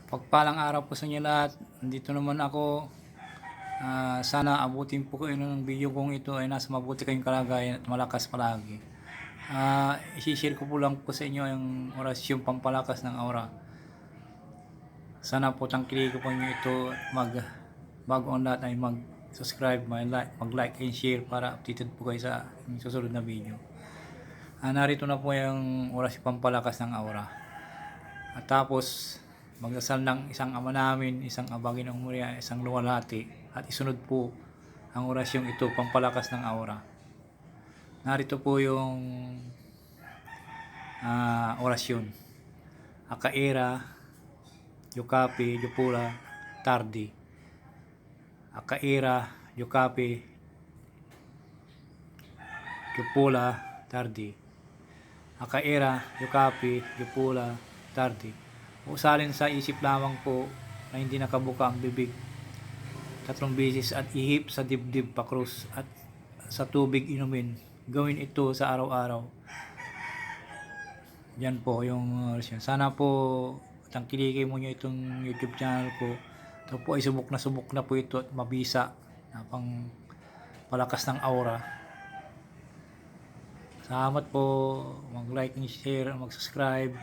Pagpalang araw po sa inyo lahat. Nandito naman ako. Sana abutin po kayo ng video kong ito ay nasa mabuti kayong kalagayan at malakas palagi. Isi-share ko po lang po sa inyo yung orasyong pampalakas ng aura. Sana po tangkili ko po inyo ito at bago ang lahat ay mag-subscribe, mag-like and share para updated po kayo sa susunod na video. Narito na po yung orasyong pampalakas ng aura. At tapos magdasal ng isang Ama Namin, isang Abangin ng Maria, isang luwalhati, at isunod po ang orasyong ito, pampalakas ng aura. Narito po yung orasyon. Akaira, Yukapi, Yupula, Tardi. Akaira, Yukapi, Yupula, Tardi. Akaira, Yukapi, Yupula, Tardi. Usalin sa isip lamang po na hindi nakabuka ang bibig 3 beses at ihip sa dibdib pakrus at sa tubig inumin. Gawin ito sa araw-araw. Yan po yung orasyon. Sana po tangkilikin mo nyo itong YouTube channel ko. Ito po ay subok na po ito at mabisa na pang palakas ng aura. Salamat po. Mag-like and share, mag-subscribe.